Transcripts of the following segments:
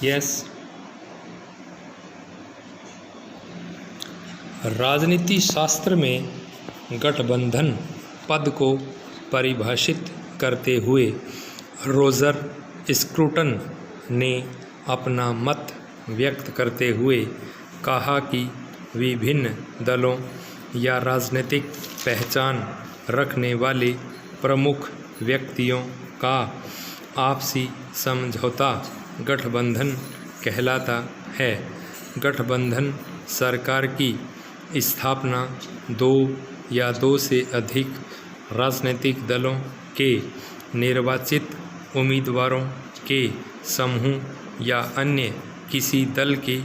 Yes. राजनीति शास्त्र में गठबंधन पद को परिभाषित करते हुए रोजर स्क्रूटन ने अपना मत व्यक्त करते हुए कहा कि विभिन्न दलों या राजनीतिक पहचान रखने वाले प्रमुख व्यक्तियों का आपसी समझौता गठबंधन कहलाता है। गठबंधन सरकार की स्थापना दो या दो से अधिक राजनीतिक दलों के निर्वाचित उम्मीदवारों के समूह या अन्य किसी दल के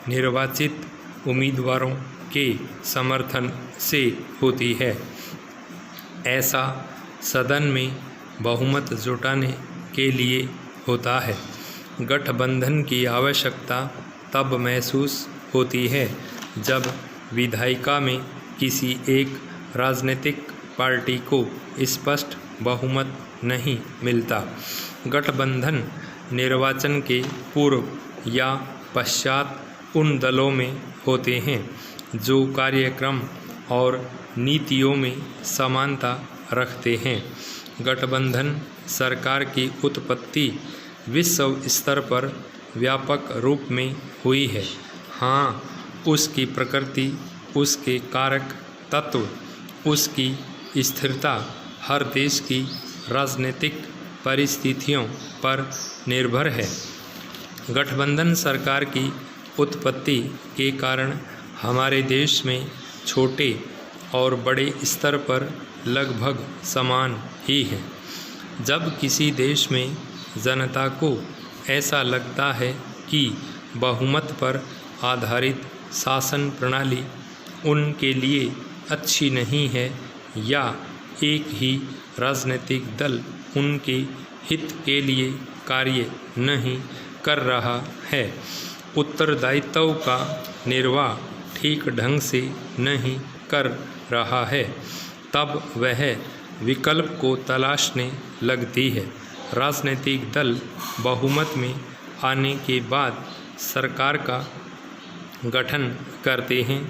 निर्वाचित उम्मीदवारों के समर्थन से होती है। ऐसा सदन में बहुमत जुटाने के लिए होता है। गठबंधन की आवश्यकता तब महसूस होती है जब विधायिका में किसी एक राजनीतिक पार्टी को स्पष्ट बहुमत नहीं मिलता। गठबंधन निर्वाचन के पूर्व या पश्चात उन दलों में होते हैं जो कार्यक्रम और नीतियों में समानता रखते हैं। गठबंधन सरकार की उत्पत्ति विश्व स्तर पर व्यापक रूप में हुई है। हाँ, उसकी प्रकृति, उसके कारक तत्व, उसकी स्थिरता हर देश की राजनीतिक परिस्थितियों पर निर्भर है। गठबंधन सरकार की उत्पत्ति के कारण हमारे देश में छोटे और बड़े स्तर पर लगभग समान ही है। जब किसी देश में जनता को ऐसा लगता है कि बहुमत पर आधारित शासन प्रणाली उनके लिए अच्छी नहीं है या एक ही राजनीतिक दल उनके हित के लिए कार्य नहीं कर रहा है, उत्तरदायित्व का निर्वाह ठीक ढंग से नहीं कर रहा है, तब वह विकल्प को तलाशने लगती है। राजनीतिक दल बहुमत में आने के बाद सरकार का गठन करते हैं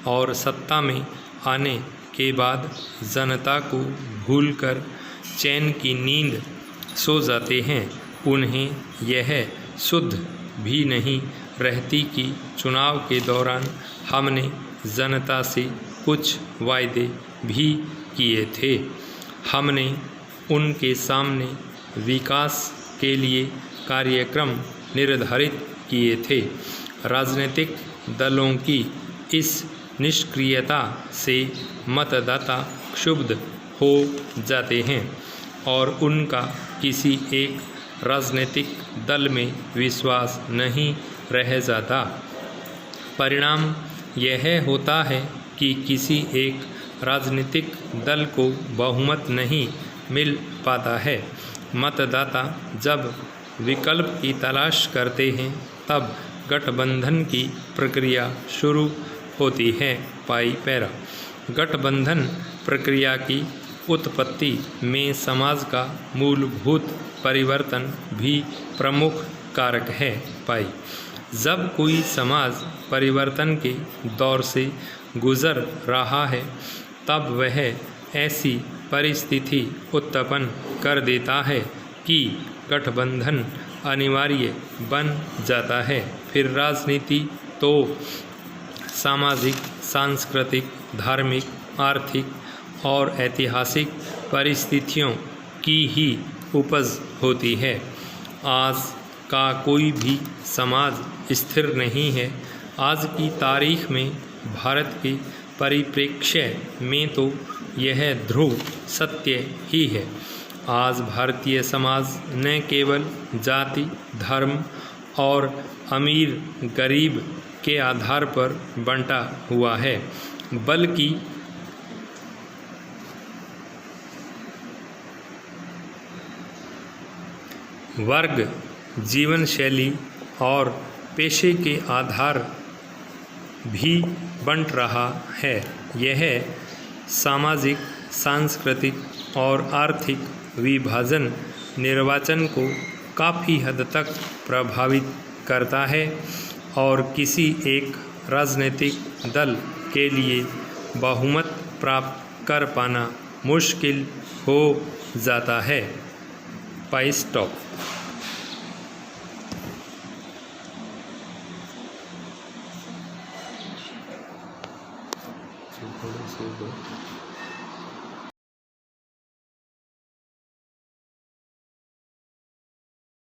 और सत्ता में आने के बाद जनता को भूलकर चैन की नींद सो जाते हैं। उन्हें यह सुध भी नहीं रहती कि चुनाव के दौरान हमने जनता से कुछ वायदे भी किए थे, हमने उनके सामने विकास के लिए कार्यक्रम निर्धारित किए थे। राजनीतिक दलों की इस निष्क्रियता से मतदाता क्षुब्ध हो जाते हैं और उनका किसी एक राजनीतिक दल में विश्वास नहीं रह जाता। परिणाम यह होता है कि किसी एक राजनीतिक दल को बहुमत नहीं मिल पाता है। मतदाता जब विकल्प की तलाश करते हैं तब गठबंधन की प्रक्रिया शुरू होती है। पाई पैरा। गठबंधन प्रक्रिया की उत्पत्ति में समाज का मूलभूत परिवर्तन भी प्रमुख कारक है। पाई। जब कोई समाज परिवर्तन के दौर से गुजर रहा है तब वह ऐसी परिस्थिति उत्पन्न कर देता है कि गठबंधन अनिवार्य बन जाता है। फिर राजनीति तो सामाजिक, सांस्कृतिक, धार्मिक, आर्थिक और ऐतिहासिक परिस्थितियों की ही उपज होती है। आज का कोई भी समाज स्थिर नहीं है। आज की तारीख में भारत के परिप्रेक्ष्य में तो यह ध्रुव सत्य ही है। आज भारतीय समाज न केवल जाति, धर्म और अमीर गरीब के आधार पर बंटा हुआ है, बल्कि वर्ग, जीवन शैली और पेशे के आधार भी बंट रहा है। यह सामाजिक सांस्कृतिक और आर्थिक विभाजन निर्वाचन को काफ़ी हद तक प्रभावित करता है और किसी एक राजनीतिक दल के लिए बहुमत प्राप्त कर पाना मुश्किल हो जाता है। पाई स्टॉप।